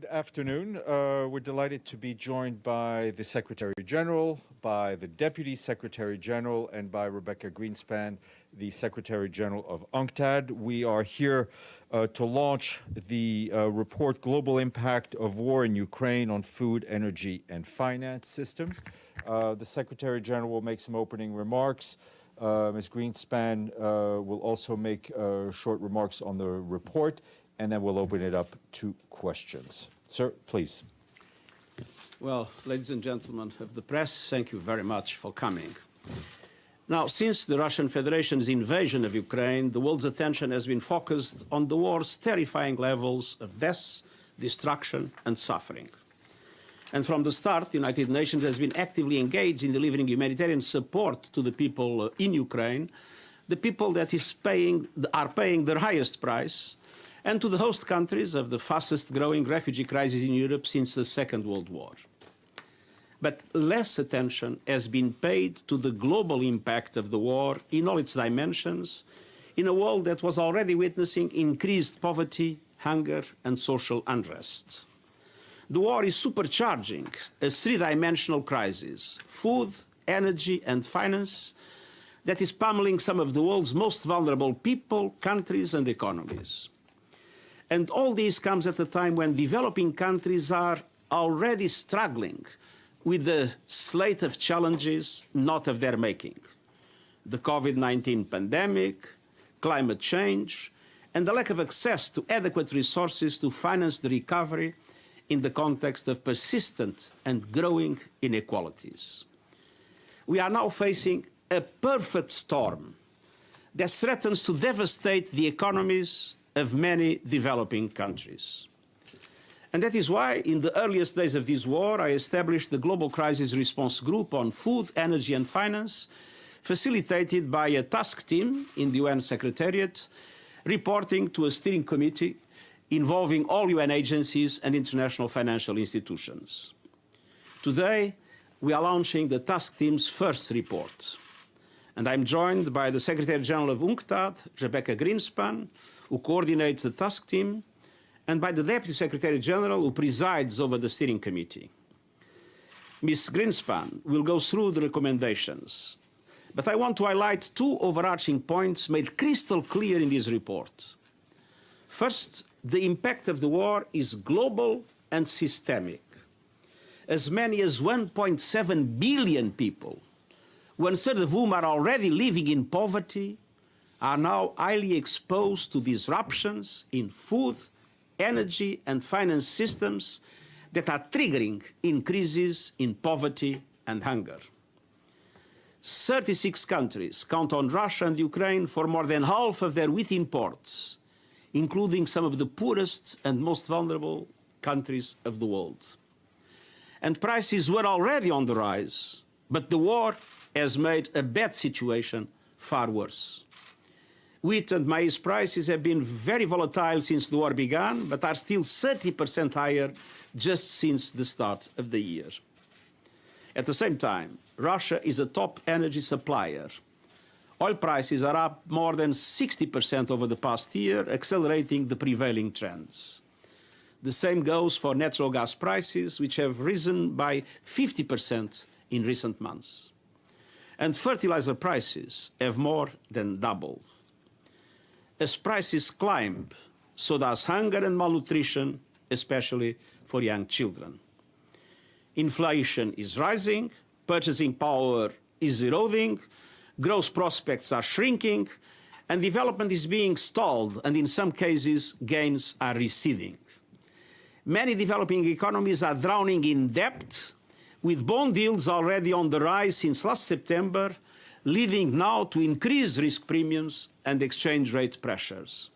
Good afternoon. We're delighted to be joined by the Secretary General, by the Deputy Secretary General, and by Rebecca Greenspan, the Secretary General of UNCTAD. We are here to launch the report, Global Impact of War in Ukraine on Food, Energy, and Finance Systems. The Secretary General will make some opening remarks. Ms. Greenspan will also make short remarks on the report, and then we'll open it up to questions. Sir, please. Well, ladies and gentlemen of the press, thank you very much for coming. Now, since the Russian Federation's invasion of Ukraine, the world's attention has been focused on the war's terrifying levels of death, destruction, and suffering. And from the start, the United Nations has been actively engaged in delivering humanitarian support to the people in Ukraine, the people that are paying the highest price, and to the host countries of the fastest-growing refugee crisis in Europe since the Second World War. But less attention has been paid to the global impact of the war in all its dimensions, in a world that was already witnessing increased poverty, hunger, and social unrest. The war is supercharging a three-dimensional crisis: food, energy, and finance, that is pummeling some of the world's most vulnerable people, countries, and economies. And all this comes at a time when developing countries are already struggling with a slate of challenges not of their making: the COVID-19 pandemic, climate change, and the lack of access to adequate resources to finance the recovery in the context of persistent and growing inequalities. We are now facing a perfect storm that threatens to devastate the economies of many developing countries. And that is why, in the earliest days of this war, I established the Global Crisis Response Group on Food, Energy and Finance, facilitated by a task team in the UN Secretariat, reporting to a steering committee involving all UN agencies and international financial institutions. Today, we are launching the task team's first report. And I'm joined by the Secretary General of UNCTAD, Rebecca Greenspan, who coordinates the task team, and by the Deputy Secretary General, who presides over the steering committee. Ms. Greenspan will go through the recommendations, but I want to highlight two overarching points made crystal clear in this report. First, the impact of the war is global and systemic. As many as 1.7 billion people, one-third of whom are already living in poverty, are now highly exposed to disruptions in food, energy and finance systems that are triggering increases in poverty and hunger. 36 countries count on Russia and Ukraine for more than half of their wheat imports, including some of the poorest and most vulnerable countries of the world. And prices were already on the rise, but the war has made a bad situation far worse. Wheat and maize prices have been very volatile since the war began, but are still 30% higher just since the start of the year. At the same time, Russia is a top energy supplier. Oil prices are up more than 60% over the past year, accelerating the prevailing trends. The same goes for natural gas prices, which have risen by 50% in recent months. And fertilizer prices have more than doubled. As prices climb, so does hunger and malnutrition, especially for young children. Inflation is rising, purchasing power is eroding, growth prospects are shrinking, and development is being stalled, and in some cases, gains are receding. Many developing economies are drowning in debt, with bond yields already on the rise since last September, leading now to increased risk premiums and exchange rate pressures.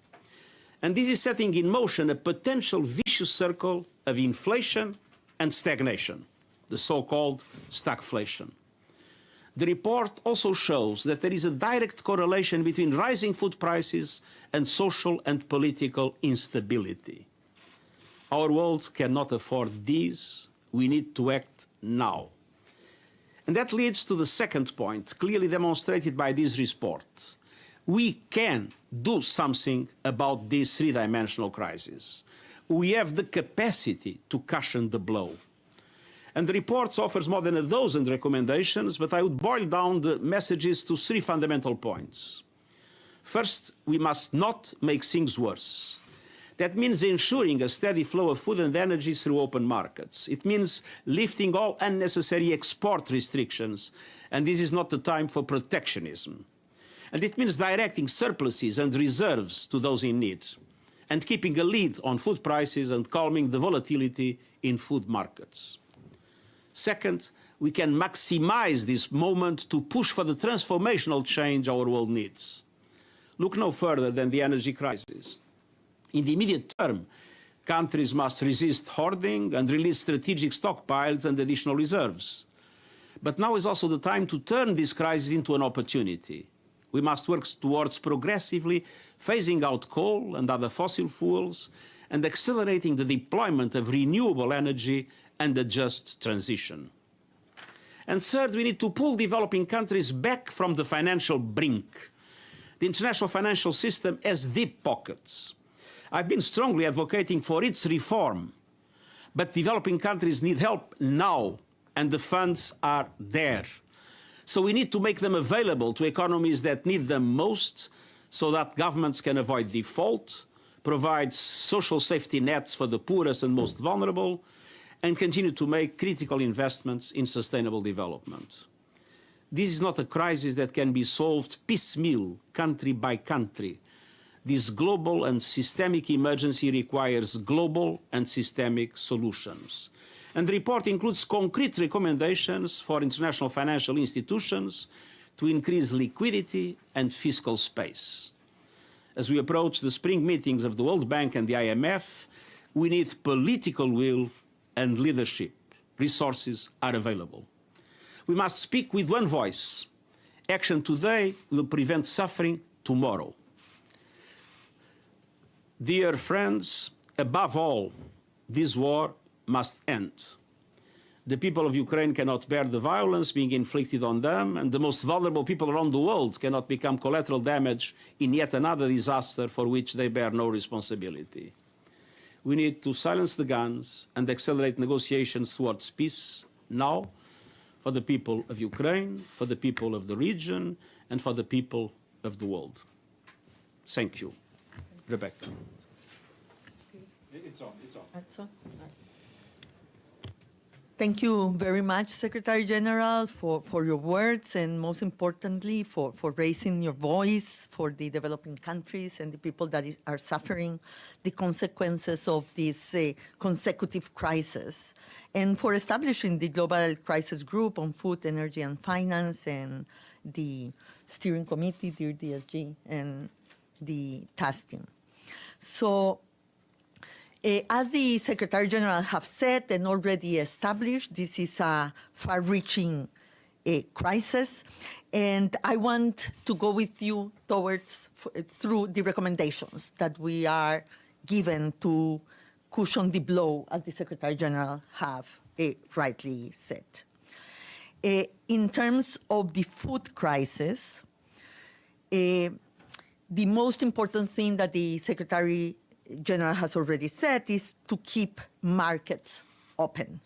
And this is setting in motion a potential vicious circle of inflation and stagnation, the so-called stagflation. The report also shows that there is a direct correlation between rising food prices and social and political instability. Our world cannot afford this. We need to act now. And that leads to the second point, clearly demonstrated by this report. We can do something about this three-dimensional crisis. we have the capacity to cushion the blow. And the report offers more than a dozen recommendations, but I would boil down the messages to three fundamental points. First, we must not make things worse. That means ensuring a steady flow of food and energy through open markets. It means lifting all unnecessary export restrictions, and this is not the time for protectionism. And it means directing surpluses and reserves to those in need, and keeping a lid on food prices and calming the volatility in food markets. Second, we can maximize this moment to push for the transformational change our world needs. Look no further than the energy crisis. In the immediate term, countries must resist hoarding and release strategic stockpiles and additional reserves. But now is also the time to turn this crisis into an opportunity. We must work towards progressively phasing out coal and other fossil fuels and accelerating the deployment of renewable energy and a just transition. And third, we need to pull developing countries back from the financial brink. The international financial system has deep pockets. I've been strongly advocating for its reform, but developing countries need help now, and the funds are there. So we need to make them available to economies that need them most, so that governments can avoid default, provide social safety nets for the poorest and most vulnerable, and continue to make critical investments in sustainable development. This is not a crisis that can be solved piecemeal, country by country. This global and systemic emergency requires global and systemic solutions. And the report includes concrete recommendations for international financial institutions to increase liquidity and fiscal space. As we approach the spring meetings of the World Bank and the IMF, we need political will and leadership. Resources are available. We must speak with one voice. Action today will prevent suffering tomorrow. Dear friends, above all, this war must end. The people of Ukraine cannot bear the violence being inflicted on them, and the most vulnerable people around the world cannot become collateral damage in yet another disaster for which they bear no responsibility. We need to silence the guns and accelerate negotiations towards peace now, for the people of Ukraine, for the people of the region, and for the people of the world. Thank you. Rebecca. It's on. That's all. Thank you very much, Secretary General, for your words, and most importantly, for raising your voice for the developing countries and the people that are suffering the consequences of this consecutive crisis, and for establishing the Global Crisis Group on Food, Energy, and Finance, and the Steering Committee, the DSG, and the task team. So, as the Secretary General have said and already established, this is a far-reaching crisis, and I want to go with you through the recommendations that we are given to cushion the blow, as the Secretary General have rightly said. In terms of the food crisis, the most important thing that the Secretary General has already said is to keep markets open.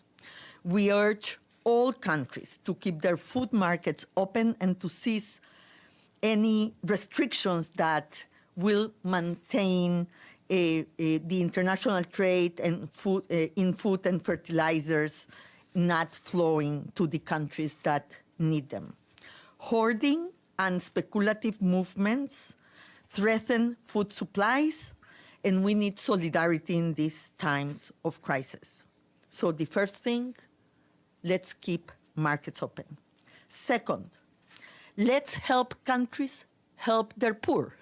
We urge all countries to keep their food markets open and to cease any restrictions that will maintain the international trade and food, in food and fertilizers not flowing to the countries that need them. Hoarding and speculative movements threaten food supplies, and we need solidarity in these times of crisis. So the first thing, let's keep markets open. Second, let's help countries help their poor.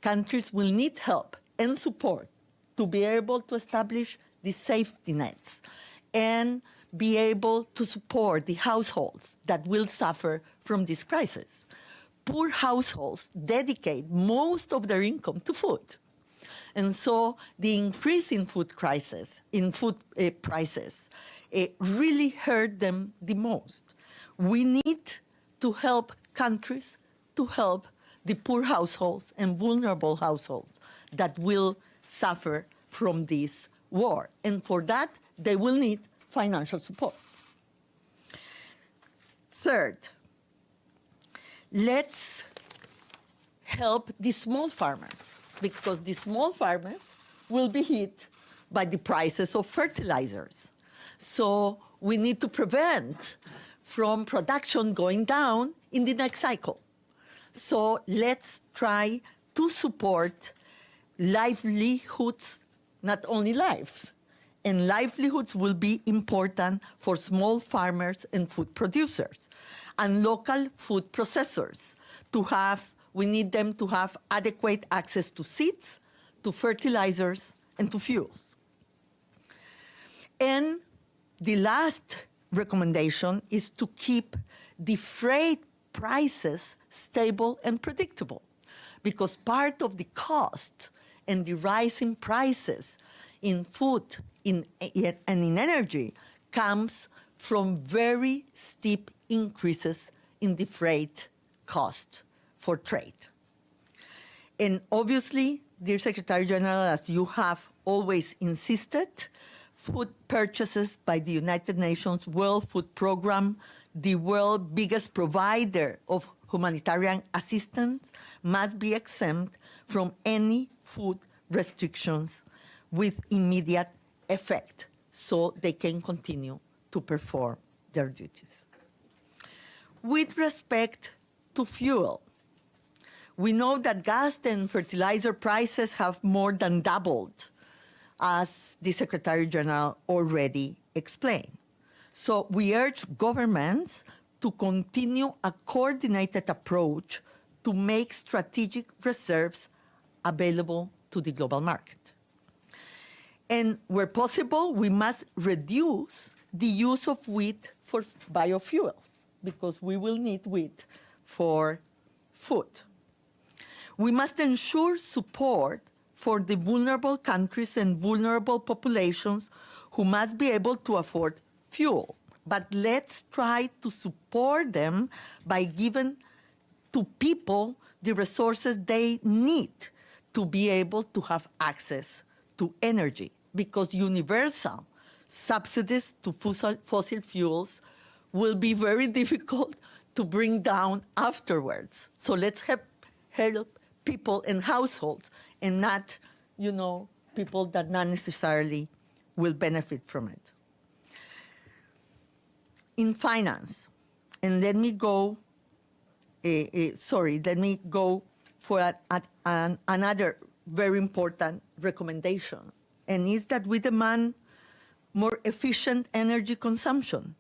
Countries will need help and support to be able to establish the safety nets and be able to support the households that will suffer from this crisis. Poor households dedicate most of their income to food. And so the increase in food prices really hurt them the most. We need to help countries to help the poor households and vulnerable households that will suffer from this war. And for that, they will need financial support. Third, let's help the small farmers, because the small farmers will be hit by the prices of fertilizers. So we need to prevent from production going down in the next cycle. So let's try to support livelihoods, not only lives. And livelihoods will be important for small farmers and food producers and local food processors we need them to have adequate access to seeds, to fertilizers, and to fuels. And the last recommendation is to keep the freight prices stable and predictable, because part of the cost and the rise in prices in food and in energy comes from very steep increases in the freight cost for trade. And obviously, dear Secretary General, as you have always insisted, food purchases by the United Nations World Food Programme, the world's biggest provider of humanitarian assistance, must be exempt from any food restrictions with immediate effect so they can continue to perform their duties. With respect to fuel, we know that gas and fertilizer prices have more than doubled, as the Secretary General already explained. So we urge governments to continue a coordinated approach to make strategic reserves available to the global market. And where possible, we must reduce the use of wheat for biofuels, because we will need wheat for food. We must ensure support for the vulnerable countries and vulnerable populations who must be able to afford fuel. But let's try to support them by giving to people the resources they need to be able to have access to energy, because universal subsidies to fossil fuels will be very difficult to bring down afterwards. So let's help people and households, and not, people that not necessarily will benefit from it. In finance, and let me go for another very important recommendation, and is that we demand more efficient energy consumption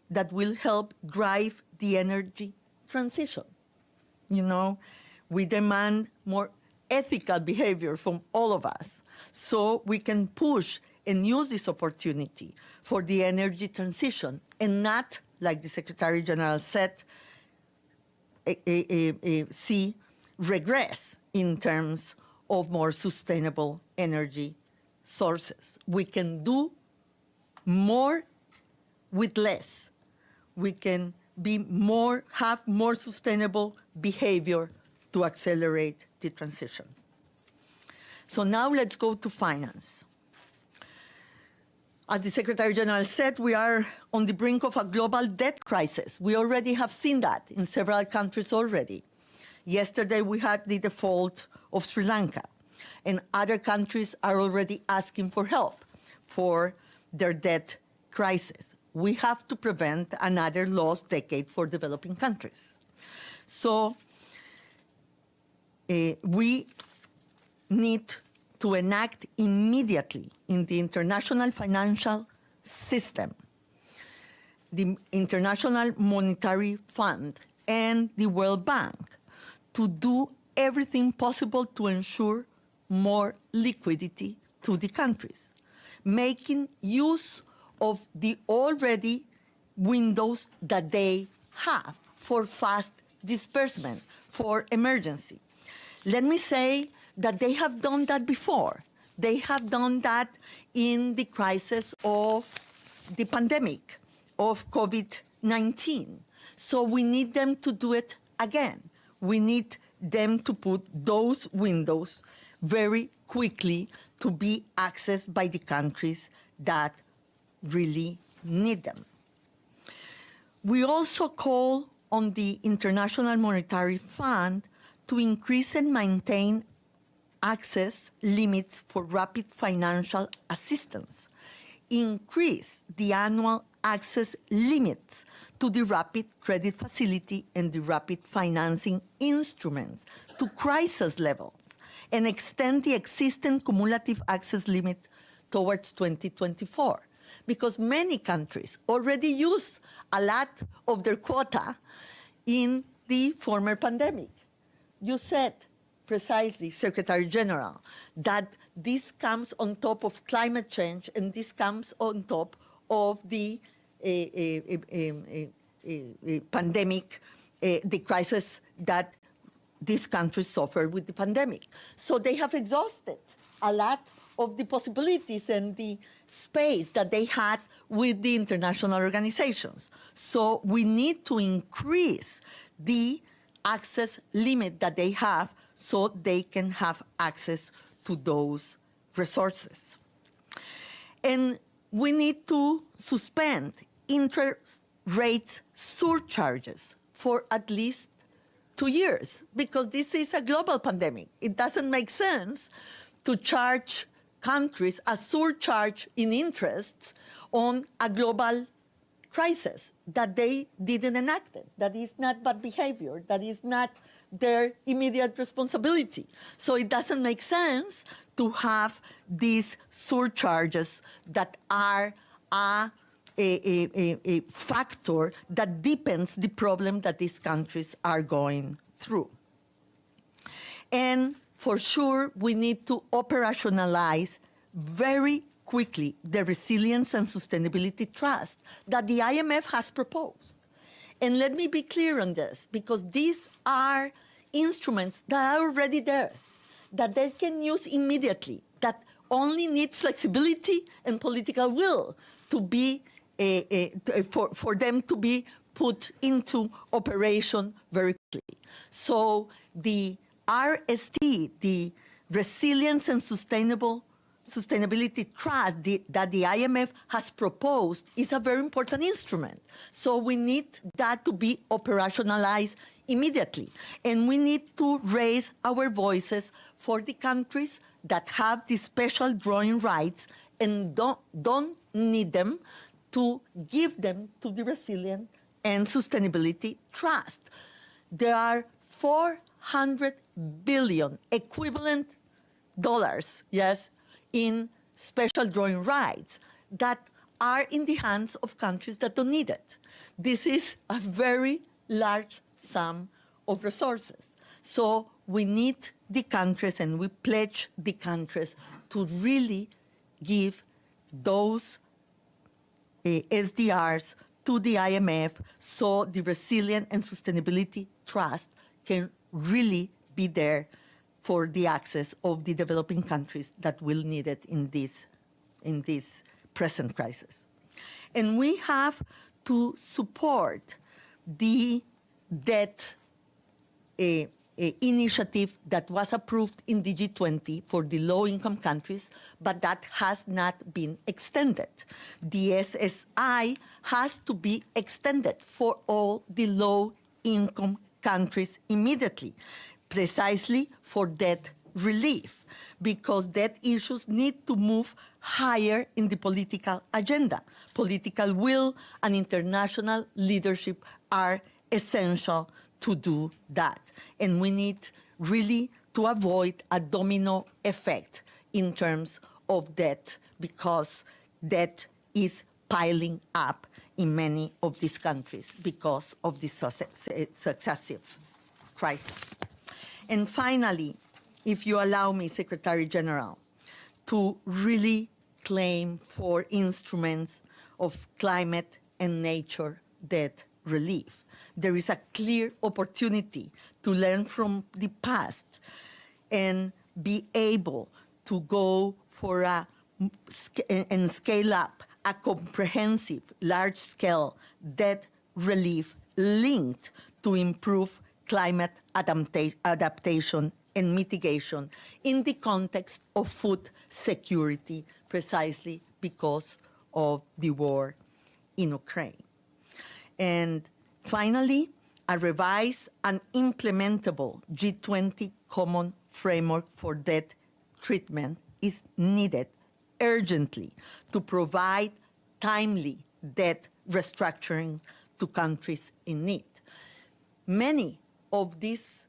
that will help drive the energy transition. We demand more ethical behavior from all of us, so we can push and use this opportunity for the energy transition, and not, like the Secretary General said, see regress in terms of more sustainable energy sources. We can do more with less. We can have more sustainable behavior to accelerate the transition. So now let's go to finance. As the Secretary General said, we are on the brink of a global debt crisis. We already have seen that in several countries already. Yesterday, we had the default of Sri Lanka, and other countries are already asking for help for their debt crisis. We have to prevent another lost decade for developing countries. So we need to enact immediately in the international financial system, the International Monetary Fund and the World Bank, to do everything possible to ensure more liquidity to the countries, making use of the already windows that they have for fast disbursement, for emergency. Let me say that they have done that before. They have done that in the crisis of the pandemic of COVID-19. So we need them to do it again. We need them to put those windows very quickly to be accessed by the countries that really need them. We also call on the International Monetary Fund to increase and maintain access limits for rapid financial assistance, increase the annual access limits to the rapid credit facility and the rapid financing instruments to crisis levels, and extend the existing cumulative access limit towards 2024. Because many countries already use a lot of their quota in the former pandemic. You said precisely, Secretary General, that this comes on top of climate change and this comes on top of the pandemic, the crisis that these countries suffered with the pandemic. So they have exhausted a lot of the possibilities and the space that they had with the international organizations. So we need to increase the access limit that they have so they can have access to those resources. And we need to suspend interest rate surcharges for at least 2 years, because this is a global pandemic. It doesn't make sense to charge countries a surcharge in interest on a global crisis that they didn't enact it. That is not bad behavior. That is not their immediate responsibility. So it doesn't make sense to have these surcharges that are a factor that deepens the problem that these countries are going through. And for sure, we need to operationalize very quickly the resilience and sustainability trust that the IMF has proposed. And let me be clear on this, because these are instruments that are already there, that they can use immediately, that only need flexibility and political will to be for them to be put into operation very quickly. So the RST, the Resilience and Sustainability Trust that the IMF has proposed, is a very important instrument. So we need that to be operationalized immediately. And we need to raise our voices for the countries that have the special drawing rights and don't need them, to give them to the Resilient and Sustainability Trust. There are $400 billion equivalent dollars, yes, in special drawing rights that are in the hands of countries that don't need it. This is a very large sum of resources. So we need the countries, and we pledge the countries to really give those SDRs to the IMF so the Resilient and Sustainability Trust can really be there for the access of the developing countries that will need it in this present crisis. And we have to support the debt initiative that was approved in the G20 for the low-income countries, but that has not been extended. The SSI has to be extended for all the low-income countries immediately, precisely for debt relief, because debt issues need to move higher in the political agenda. Political will and international leadership are essential to do that. And we need really to avoid a domino effect in terms of debt, because debt is piling up in many of these countries because of the successive crisis. And finally, if you allow me, Secretary General, to really claim for instruments of climate and nature debt relief. There is a clear opportunity to learn from the past and be able to go for and scale up a comprehensive, large-scale debt relief linked to improve climate adaptation and mitigation in the context of food security, precisely because of the war in Ukraine. And finally, a revised and implementable G20 common framework for debt treatment is needed urgently to provide timely debt restructuring to countries in need. Many of these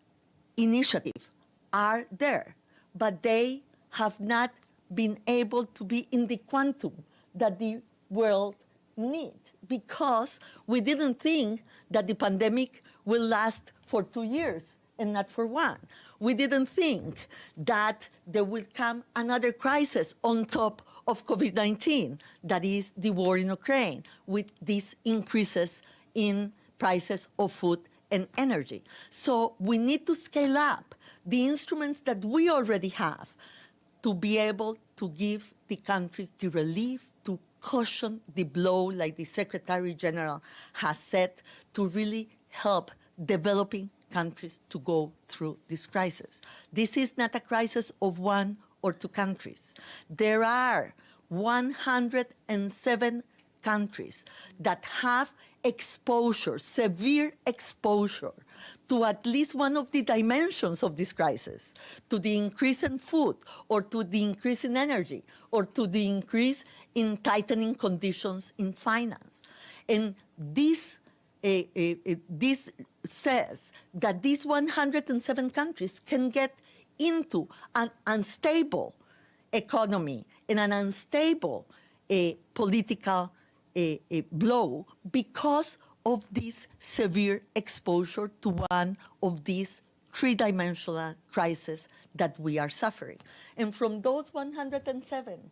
initiatives are there, but they have not been able to be in the quantum that the world needs, because we didn't think that the pandemic will last for 2 years and not for one. We didn't think that there will come another crisis on top of COVID-19, that is the war in Ukraine, with these increases in prices of food and energy. So we need to scale up the instruments that we already have to be able to give the countries the relief, to cushion the blow, like the Secretary General has said, to really help developing countries to go through this crisis. This is not a crisis of one or two countries. There are 107 countries that have exposure, severe exposure, to at least one of the dimensions of this crisis, to the increase in food, or to the increase in energy, or to the increase in tightening conditions in finance. And this says that these 107 countries can get into an unstable economy and an unstable political blow because of this severe exposure to one of these three-dimensional crises that we are suffering. And from those 107,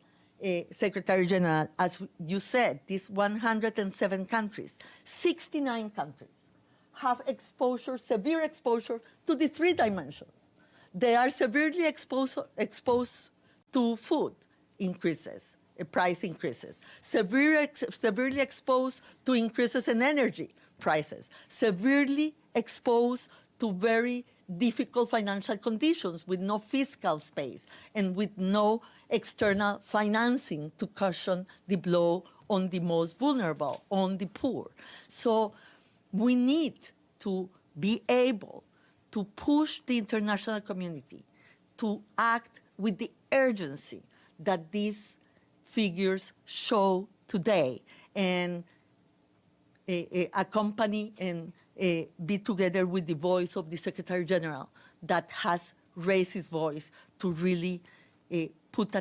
Secretary General, as you said, these 107 countries, 69 countries have exposure, severe exposure to the three dimensions. They are severely exposed to food increases, price increases, severely exposed to increases in energy prices, severely exposed to very difficult financial conditions with no fiscal space and with no external financing to cushion the blow on the most vulnerable, on the poor. So we need to be able to push the international community to act with the urgency that these figures show today, and accompany and be together with the voice of the Secretary General that has raised his voice to really put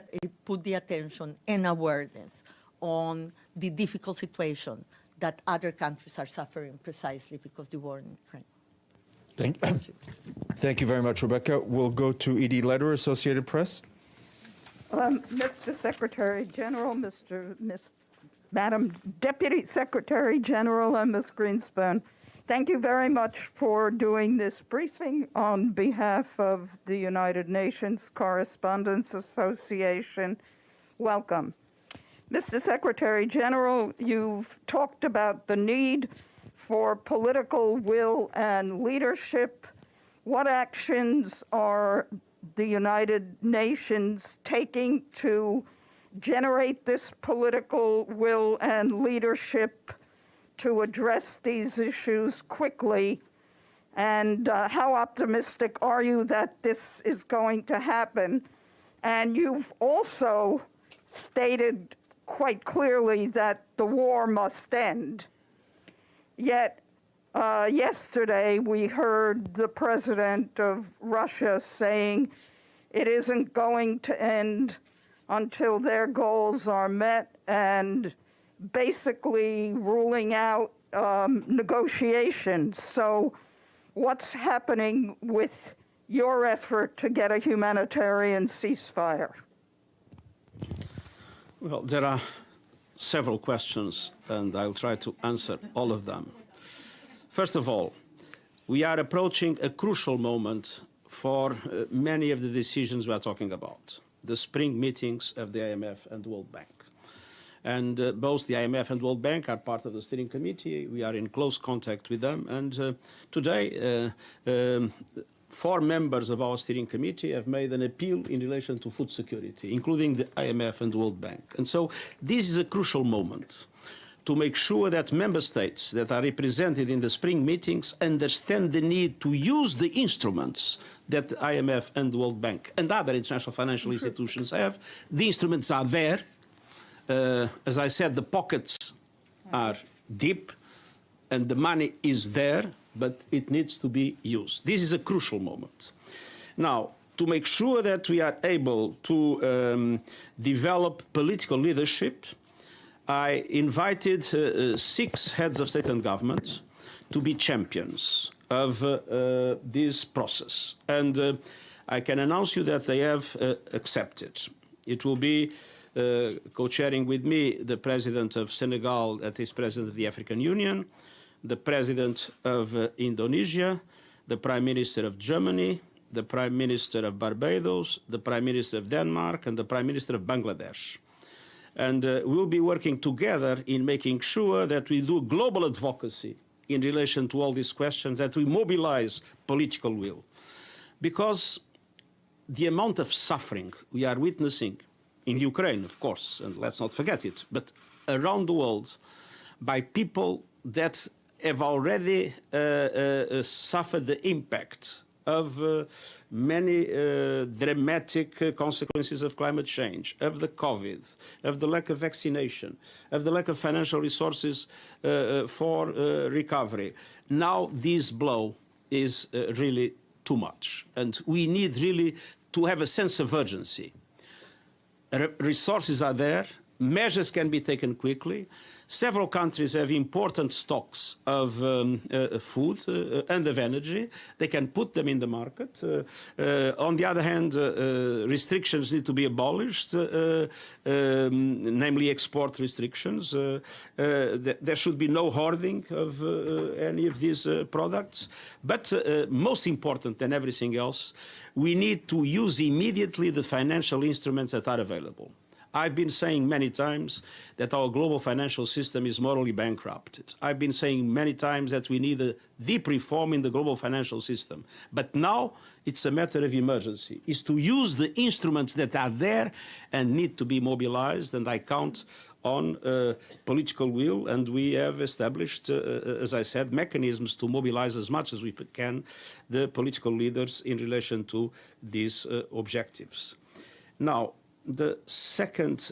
the attention and awareness on the difficult situation that other countries are suffering precisely because of the war in Ukraine. Thank you. Thank you very much, Rebecca. We'll go to Edie Lederer, Associated Press. Mr. Secretary General, Madam Deputy Secretary General, and Ms. Greenspan, thank you very much for doing this briefing on behalf of the United Nations Correspondents Association. Welcome. Mr. Secretary General, you've talked about the need for political will and leadership. What actions are the United Nations taking to generate this political will and leadership to address these issues quickly? And how optimistic are you that this is going to happen? And you've also stated quite clearly that the war must end. Yet, yesterday we heard the president of Russia saying it isn't going to end until their goals are met, and basically ruling out negotiations. So what's happening with your effort to get a humanitarian ceasefire? Well, there are several questions, and I'll try to answer all of them. First of all, we are approaching a crucial moment for many of the decisions we are talking about, the spring meetings of the IMF and the World Bank. And both the IMF and World Bank are part of the steering committee. We are in close contact with them. And today, 4 members of our steering committee have made an appeal in relation to food security, including the IMF and the World Bank. And so this is a crucial moment to make sure that member states that are represented in the spring meetings understand the need to use the instruments that the IMF and the World Bank and other international financial institutions have. The instruments are there. As I said, the pockets are deep and the money is there, but it needs to be used. This is a crucial moment. Now, to make sure that we are able to develop political leadership, I invited 6 heads of state and government to be champions of this process. And I can announce you that they have accepted. It will be co-chairing with me the President of Senegal, that is President of the African Union, the President of Indonesia, the Prime Minister of Germany, the Prime Minister of Barbados, the Prime Minister of Denmark, and the Prime Minister of Bangladesh. And we'll be working together in making sure that we do global advocacy in relation to all these questions, that we mobilize political will. Because the amount of suffering we are witnessing in Ukraine, of course, and let's not forget it, but around the world by people that have already suffered the impact of many dramatic consequences of climate change, of the COVID, of the lack of vaccination, of the lack of financial resources for recovery. Now this blow is really too much, and we need really to have a sense of urgency. Resources are there, measures can be taken quickly. Several countries have important stocks of food and of energy. They can put them in the market. On the other hand, restrictions need to be abolished, namely export restrictions. There should be no hoarding of any of these products. But most important than everything else, we need to use immediately the financial instruments that are available. I've been saying many times that our global financial system is morally bankrupted. I've been saying many times that we need a deep reform in the global financial system. But now it's a matter of emergency, is to use the instruments that are there and need to be mobilized, and I count on political will, and we have established, as I said, mechanisms to mobilize as much as we can the political leaders in relation to these objectives. Now, the second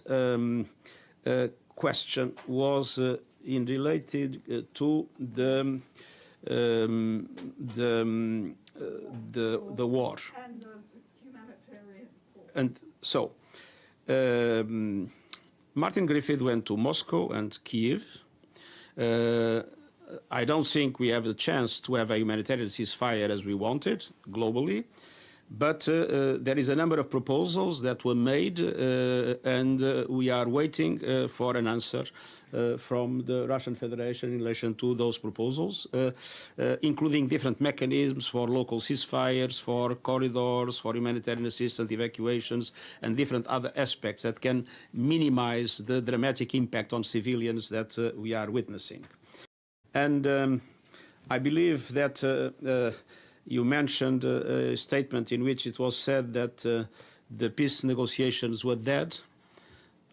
question was related to the war. And the humanitarian support. And so, Martin Griffith went to Moscow and Kiev. I don't think we have the chance to have a humanitarian ceasefire as we wanted globally. But there is a number of proposals that were made, and we are waiting for an answer from the Russian Federation in relation to those proposals, including different mechanisms for local ceasefires, for corridors, for humanitarian assistance, evacuations, and different other aspects that can minimize the dramatic impact on civilians that we are witnessing. And I believe that you mentioned a statement in which it was said that the peace negotiations were dead.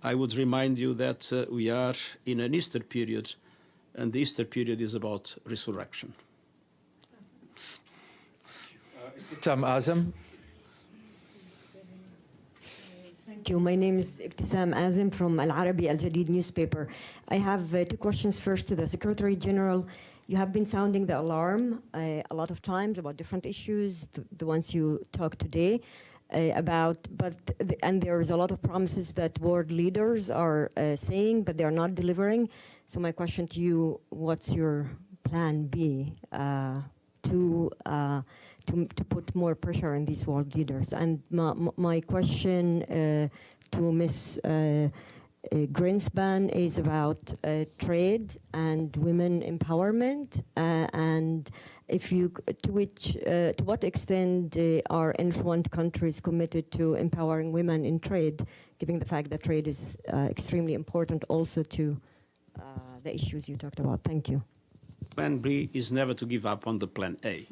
I would remind you that we are in an Easter period, and the Easter period is about resurrection. Ibtisam Azam. Thank you. My name is Ibtisam Azim from Al Arabi Al Jadid newspaper. I have 2 questions. First to the Secretary General. You have been sounding the alarm a lot of times about different issues, the ones you talked today about, and there is a lot of promises that world leaders are saying, but they are not delivering. So my question to you, what's your plan B to put more pressure on these world leaders? And my question to Ms. Greenspan is about trade and women empowerment, and if you to what extent are influential countries committed to empowering women in trade, given the fact that trade is extremely important also to the issues you talked about. Thank you. Plan B is never to give up on the plan A.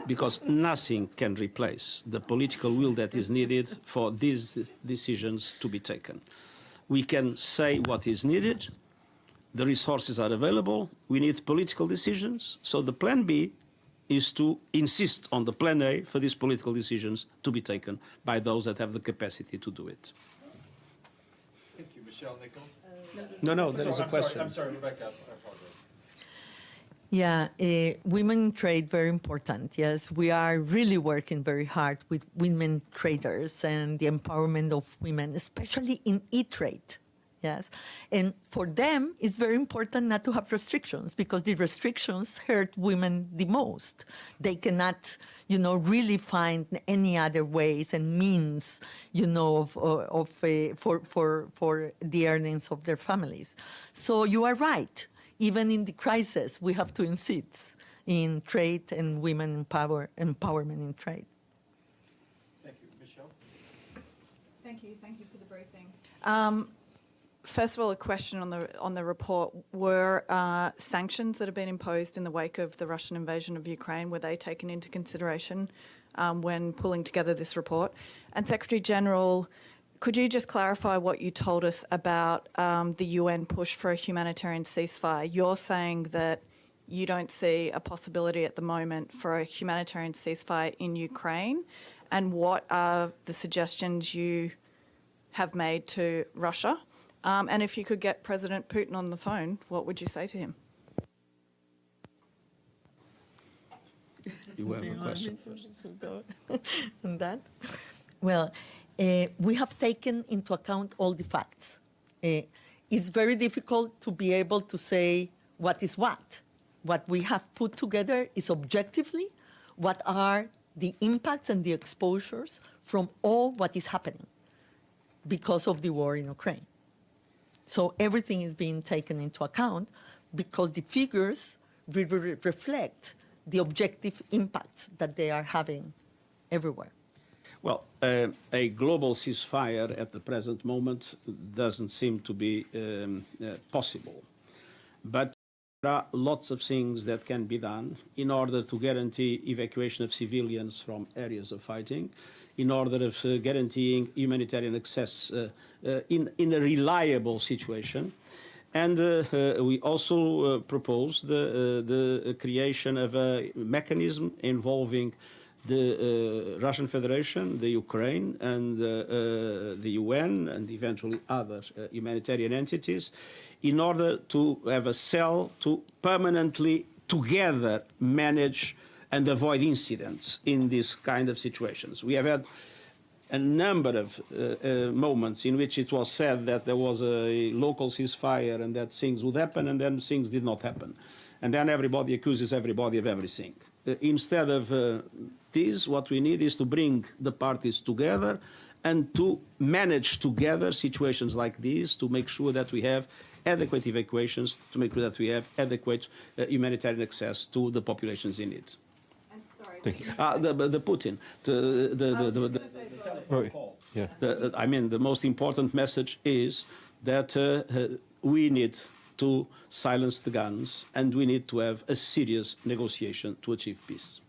because nothing can replace the political will that is needed for these decisions to be taken. We can say what is needed, the resources are available, we need political decisions, so the plan B is to insist on the plan A for these political decisions to be taken by those that have the capacity to do it. Thank you, Michelle Nichols. No, there is a question. I'm sorry, Rebecca. I apologize. Yeah, women in trade, very important. Yes, we are really working very hard with women traders and the empowerment of women, especially in e-trade. Yes, and for them, it's very important not to have restrictions because the restrictions hurt women the most. They cannot, really find any other ways and means, for the earnings of their families. So you are right. Even in the crisis, we have to insist in trade and women empowerment in trade. Thank you, Michelle. Thank you for the briefing. First of all, a question on the report. Were sanctions that have been imposed in the wake of the Russian invasion of Ukraine, were they taken into consideration when pulling together this report? And Secretary General, could you just clarify what you told us about the UN push for a humanitarian ceasefire? You're saying that you don't see a possibility at the moment for a humanitarian ceasefire in Ukraine. And what are the suggestions you have made to Russia? And if you could get President Putin on the phone, what would you say to him? You have a question first. On that? Well, we have taken into account all the facts. It's very difficult to be able to say what is what. What we have put together is objectively what are the impacts and the exposures from all what is happening because of the war in Ukraine. So everything is being taken into account because the figures reflect the objective impacts that they are having everywhere. Well, a global ceasefire at the present moment doesn't seem to be possible. But there are lots of things that can be done in order to guarantee evacuation of civilians from areas of fighting, in order of guaranteeing humanitarian access in a reliable situation. And we also propose the creation of a mechanism involving the Russian Federation, the Ukraine, and the UN, and eventually other humanitarian entities, in order to have a cell to permanently together manage and avoid incidents in these kind of situations. We have had a number of moments in which it was said that there was a local ceasefire and that things would happen, and then things did not happen. And then everybody accuses everybody of everything. Instead of this, what we need is to bring the parties together and to manage together situations like these, to make sure that we have adequate evacuations, to make sure that we have adequate humanitarian access to the populations in need. Thank you. The Putin, the most important message is that we need to silence the guns and we need to have a serious negotiation to achieve peace.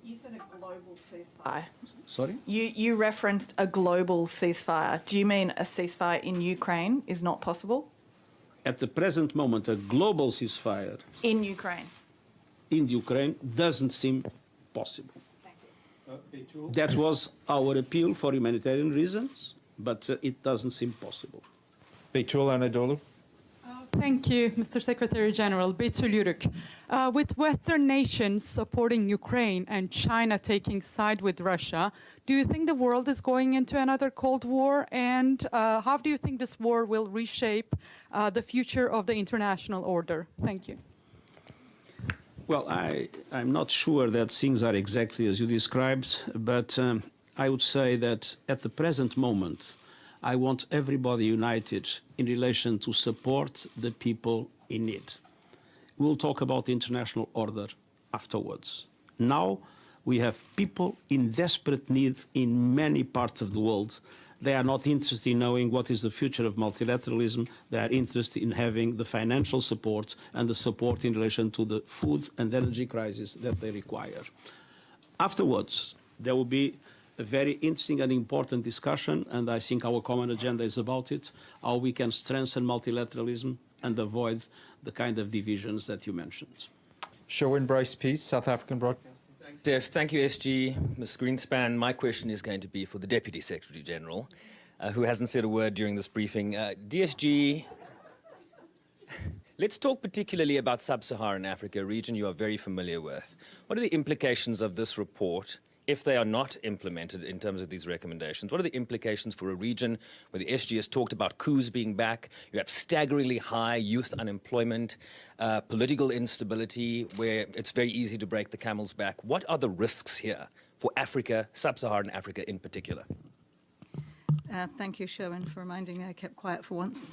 You said a global ceasefire. Sorry? You referenced a global ceasefire. Do you mean a ceasefire in Ukraine is not possible? At the present moment, a global ceasefire In Ukraine. in Ukraine doesn't seem possible. Thank you. That was our appeal for humanitarian reasons, but it doesn't seem possible. Beytul Anadolu. Thank you, Mr. Secretary General. Beytul Yuruk. With Western nations supporting Ukraine and China taking side with Russia, do you think the world is going into another Cold War? And how do you think this war will reshape the future of the international order? Thank you. Well, I'm not sure that things are exactly as you described, but I would say that at the present moment, I want everybody united in relation to support the people in need. We'll talk about the international order afterwards. Now, we have people in desperate need in many parts of the world. They are not interested in knowing what is the future of multilateralism. They are interested in having the financial support and the support in relation to the food and energy crisis that they require. Afterwards, there will be a very interesting and important discussion, and I think our common agenda is about it, how we can strengthen multilateralism and avoid the kind of divisions that you mentioned. Sherwin Bryce Peace, South African Broadcasting. Thanks, Steph. Thank you, SG. Ms. Greenspan, my question is going to be for the Deputy Secretary General, who hasn't said a word during this briefing. DSG, let's talk particularly about Sub-Saharan Africa, a region you are very familiar with. What are the implications of this report if they are not implemented in terms of these recommendations? What are the implications for a region where the SG has talked about coups being back, you have staggeringly high youth unemployment, political instability, where it's very easy to break the camel's back? What are the risks here for Africa, Sub-Saharan Africa in particular? Thank you, Sherwin, for reminding me I kept quiet for once.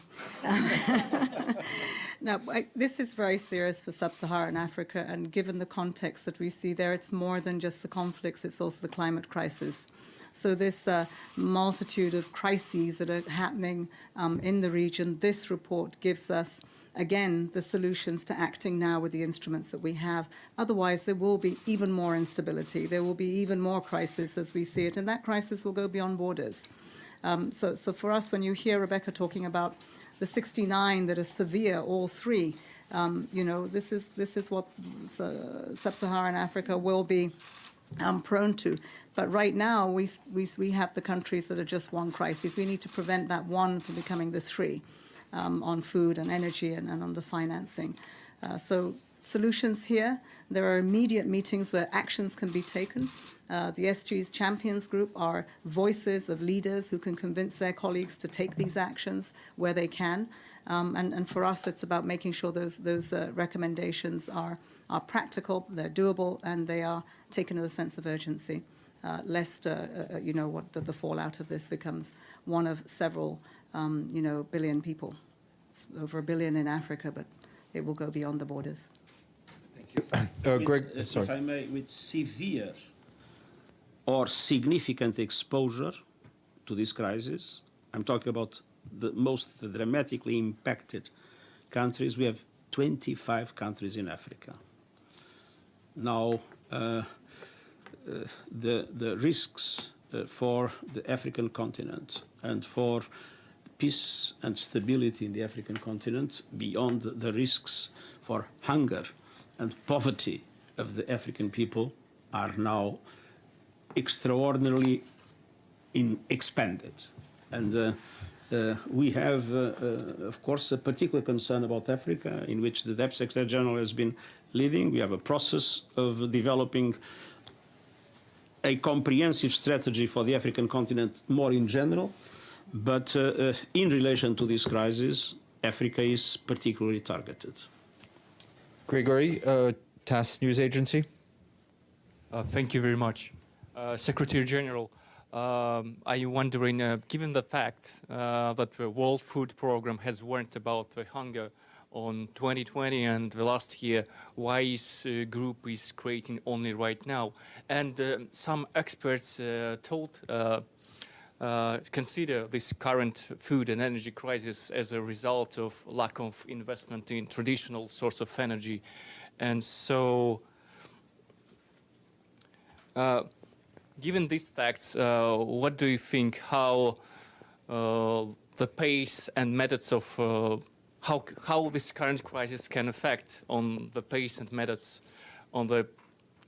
Now, this is very serious for Sub-Saharan Africa, and given the context that we see there, it's more than just the conflicts, it's also the climate crisis. So this multitude of crises that are happening in the region, this report gives us, again, the solutions to acting now with the instruments that we have. Otherwise, there will be even more instability. There will be even more crisis as we see it, and that crisis will go beyond borders. So for us, when you hear Rebecca talking about the 69 that are severe, all three, you know, this is what Sub-Saharan Africa will be prone to. But right now, we have the countries that are just one crisis. We need to prevent that one from becoming the three on food and energy and on the financing. So solutions here. There are immediate meetings where actions can be taken. The SG's Champions Group are voices of leaders who can convince their colleagues to take these actions where they can. And for us, it's about making sure those recommendations are practical, they're doable, and they are taken with a sense of urgency, lest you know what the fallout of this becomes one of several you know, billion people. It's over 1 billion in Africa, but it will go beyond the borders. Greg, sorry. If I may, with severe or significant exposure to this crisis, I'm talking about the most dramatically impacted countries. We have 25 countries in Africa. Now, the risks for the African continent and for peace and stability in the African continent, beyond the risks for hunger and poverty of the African people, are now extraordinarily expanded. And we have, of course, a particular concern about Africa, in which the Deputy Secretary General has been leading. We have a process of developing a comprehensive strategy for the African continent more in general. But in relation to this crisis, Africa is particularly targeted. Gregory, TASS News Agency. Thank you very much. Secretary General, I'm wondering, given the fact that the World Food Programme has warned about hunger on 2020 and the last year, why this group is creating only right now? And some experts consider this current food and energy crisis as a result of lack of investment in traditional source of energy. And so, given these facts, what do you think how the pace and methods of how this current crisis can affect on the pace and methods on the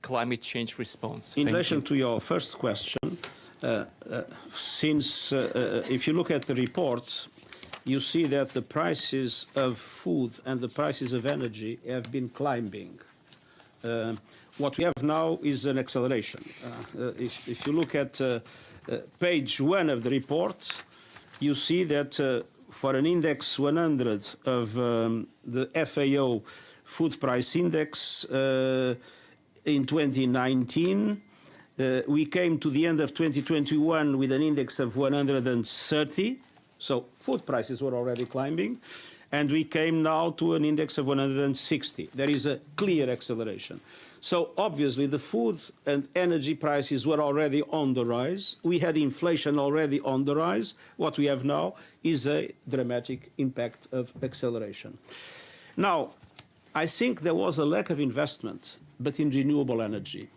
climate change response? In relation to your first question, since if you look at the report, you see that the prices of food and the prices of energy have been climbing. What we have now is an acceleration. If you look at page 1 of the report, you see that for an index 100 of the FAO food price index in 2019, we came to the end of 2021 with an index of 130. So food prices were already climbing. And we came now to an index of 160. There is a clear acceleration. So obviously the food and energy prices were already on the rise. We had inflation already on the rise. What we have now is a dramatic impact of acceleration. Now, I think there was a lack of investment, but in renewable energy.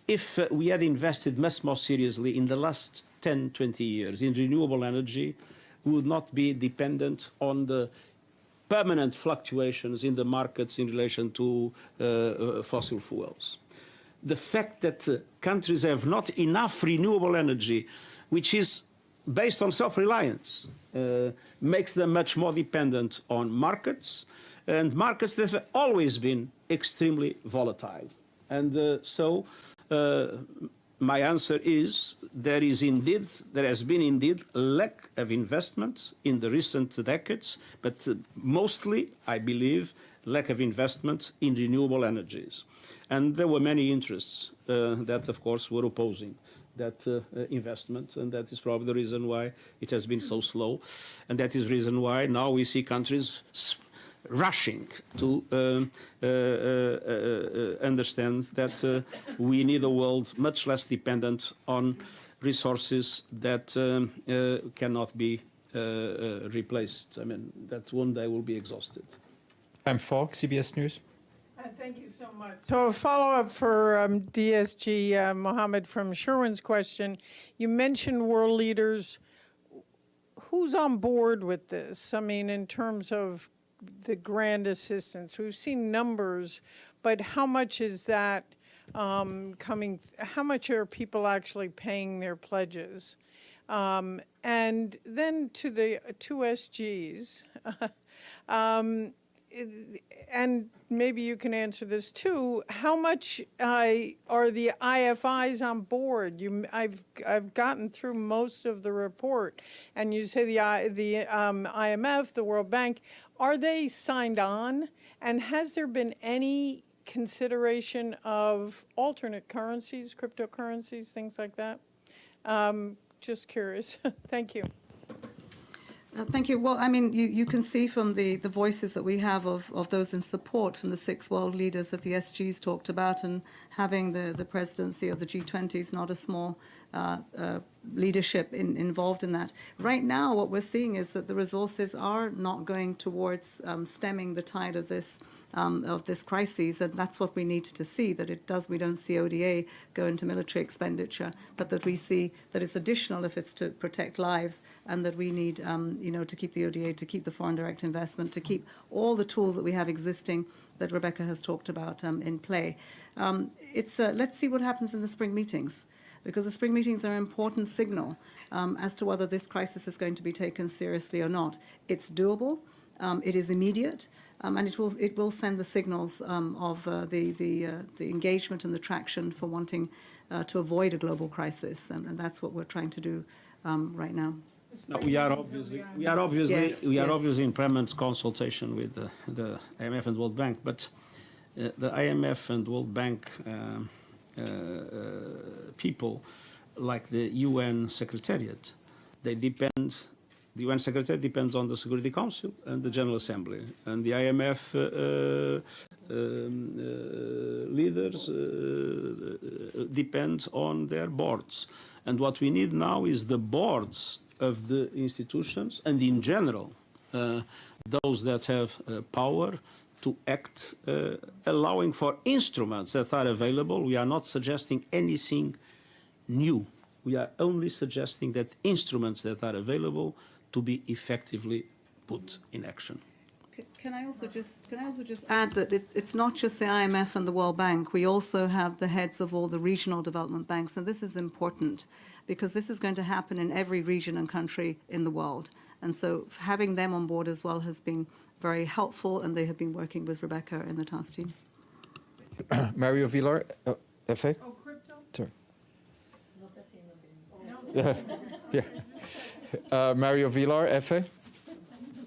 if we had invested much more seriously in the last 10, 20 years in renewable energy, we would not be dependent on the permanent fluctuations in the markets in relation to fossil fuels. The fact that countries have not enough renewable energy, which is based on self-reliance, makes them much more dependent on markets, and markets that have always been extremely volatile. And so my answer is there has been indeed a lack of investment in the recent decades, but mostly, I believe, lack of investment in renewable energies. And there were many interests that, of course, were opposing that investment, and that is probably the reason why it has been so slow, and that is the reason why now we see countries rushing to understand that we need a world much less dependent on resources that cannot be replaced. I mean, that one day will be exhausted. I'm Falk, CBS News. Thank you so much. So a follow-up for DSG Mohammed from Sherwin's question. You mentioned world leaders. Who's on board with this? I mean, in terms of the grand assistance, we've seen numbers, but how much is that coming? How much are people actually paying their pledges? And then to the two SGs, and maybe you can answer this too. How much are the IFIs on board? I've gotten through most of the report, and you say the IMF, the World Bank, are they signed on? And has there been any consideration of alternate currencies, cryptocurrencies, things like that? Just curious. Thank you. Thank you. Well, I mean, you can see from the voices that we have of those in support from the 6 world leaders that the SGs talked about, and having the presidency of the G20 is not a small leadership involved in that. Right now, what we're seeing is that the resources are not going towards stemming the tide of this crisis, and that's what we need to see, that it does. We don't see ODA go into military expenditure, but that we see that it's additional if it's to protect lives, and that we need, to keep the ODA, to keep the foreign direct investment, to keep all the tools that we have existing that Rebecca has talked about in play. Let's see what happens in the spring meetings, because the spring meetings are an important signal as to whether this crisis is going to be taken seriously or not. It's doable. It is immediate. And it will send the signals of the engagement and the traction for wanting to avoid a global crisis, and that's what we're trying to do right now. No, we are obviously in permanent consultation with the IMF and World Bank, but the IMF and World Bank people, like the UN Secretariat, they depend. The UN Secretariat depends on the Security Council and the General Assembly, and the IMF leaders depend on their boards. And what we need now is the boards of the institutions, and in general, those that have power to act, allowing for instruments that are available. We are not suggesting anything new. We are only suggesting that instruments that are available to be effectively put in action. Can I also just add that it's not just the IMF and the World Bank. We also have the heads of all the regional development banks, and this is important because this is going to happen in every region and country in the world. And so having them on board as well has been very helpful, and they have been working with Rebecca in the task team. Mario Villar, FA. Oh, crypto? Sorry. Yeah. Mario Villar, FA.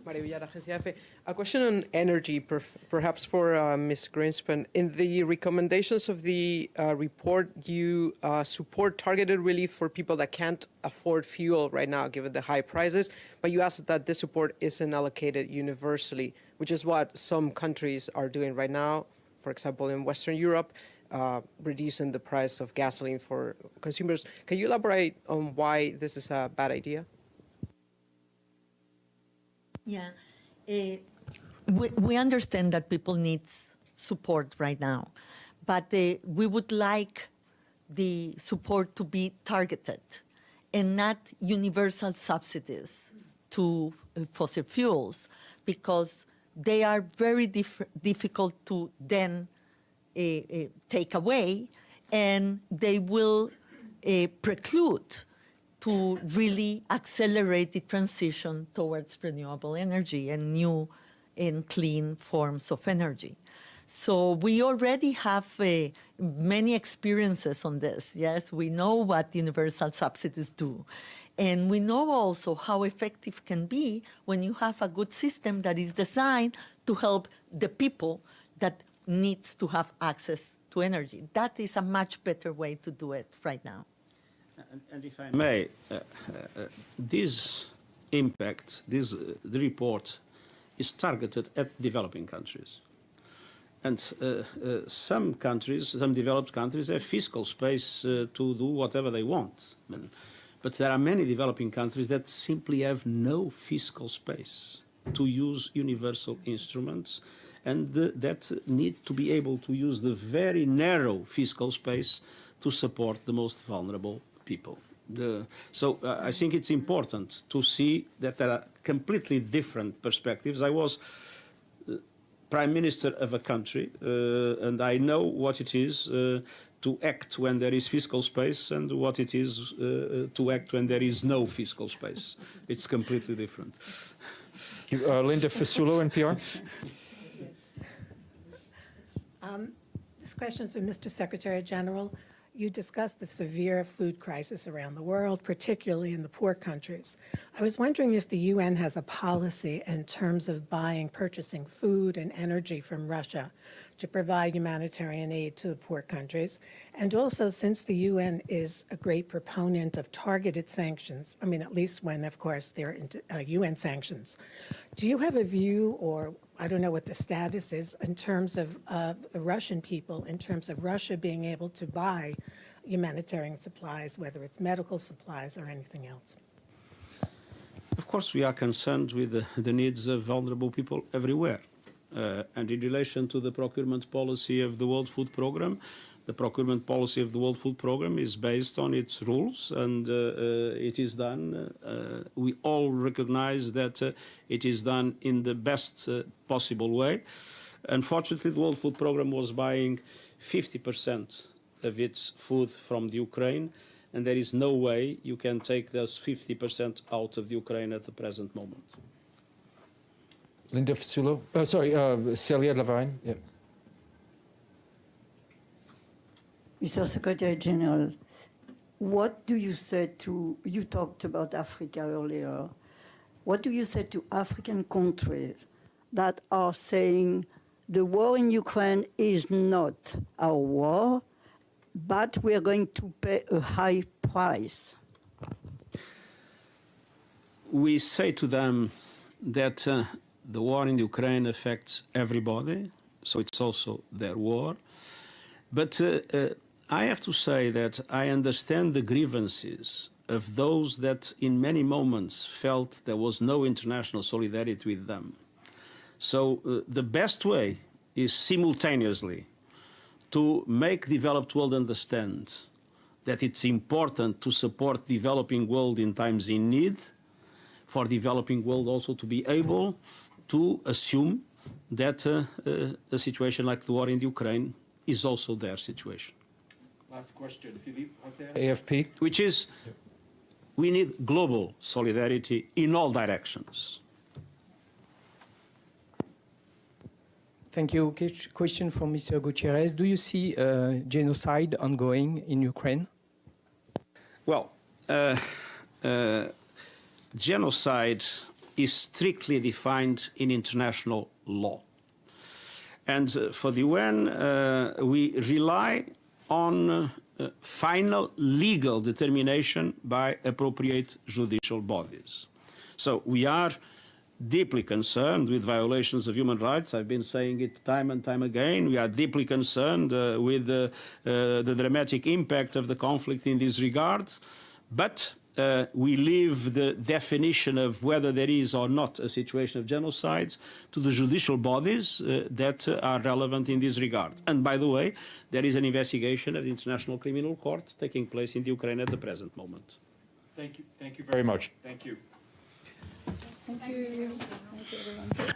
Mario Villar, Agencia EFE. A question on energy, perhaps for Ms. Greenspan. In the recommendations of the report, you support targeted relief for people that can't afford fuel right now, given the high prices, but you ask that this support isn't allocated universally, which is what some countries are doing right now. For example, in Western Europe, reducing the price of gasoline for consumers. Can you elaborate on why this is a bad idea? Yeah. We understand that people need support right now, but we would like the support to be targeted and not universal subsidies to fossil fuels, because they are very difficult to then take away, and they will preclude to really accelerate the transition towards renewable energy and new and clean forms of energy. So we already have many experiences on this. Yes, we know what universal subsidies do. And we know also how effective can be when you have a good system that is designed to help the people that needs to have access to energy. That is a much better way to do it right now. And if I may, this impact, the report is targeted at developing countries. And some countries, some developed countries, have fiscal space to do whatever they want. But there are many developing countries that simply have no fiscal space to use universal instruments, and that need to be able to use the very narrow fiscal space to support the most vulnerable people. So I think it's important to see that there are completely different perspectives. I was Prime Minister of a country, and I know what it is to act when there is fiscal space and what it is to act when there is no fiscal space. It's completely different. Linda Fasulo, NPR. This question is for Mr. Secretary General. You discussed the severe food crisis around the world, particularly in the poor countries. I was wondering if the UN has a policy in terms of purchasing food and energy from Russia to provide humanitarian aid to the poor countries. And also, since the UN is a great proponent of targeted sanctions, I mean, at least when, of course, there are UN sanctions, do you have a view, or I don't know what the status is in terms of the Russian people, in terms of Russia being able to buy humanitarian supplies, whether it's medical supplies or anything else? Of course, we are concerned with the needs of vulnerable people everywhere. And in relation to the procurement policy of the World Food Programme, the procurement policy of the World Food Programme is based on its rules, and it is done. We all recognize that it is done in the best possible way. Unfortunately, the World Food Programme was buying 50% of its food from the Ukraine, and there is no way you can take those 50% out of the Ukraine at the present moment. Linda Fasulo. Celia Levine. Yeah. Mr. Secretary General, what do you say to, you talked about Africa earlier, what do you say to African countries that are saying the war in Ukraine is not our war, but we are going to pay a high price? We say to them that the war in Ukraine affects everybody, so it's also their war. But I have to say that I understand the grievances of those that in many moments felt there was no international solidarity with them. So the best way is simultaneously to make the developed world understand that it's important to support the developing world in times in need, for the developing world also to be able to assume that a situation like the war in Ukraine is also their situation. Last question, Philippe AFP. Which is, we need global solidarity in all directions. Thank you. Question from Mr. Gutierrez. Do you see genocide ongoing in Ukraine? Well, genocide is strictly defined in international law. And for the UN, we rely on final legal determination by appropriate judicial bodies. So we are deeply concerned with violations of human rights. I've been saying it time and time again. We are deeply concerned with the dramatic impact of the conflict in this regard. But we leave the definition of whether there is or not a situation of genocide to the judicial bodies that are relevant in this regard. And by the way, there is an investigation of the International Criminal Court taking place in the Ukraine at the present moment. Thank you very much. Thank you. Thank you. Thank you, everyone.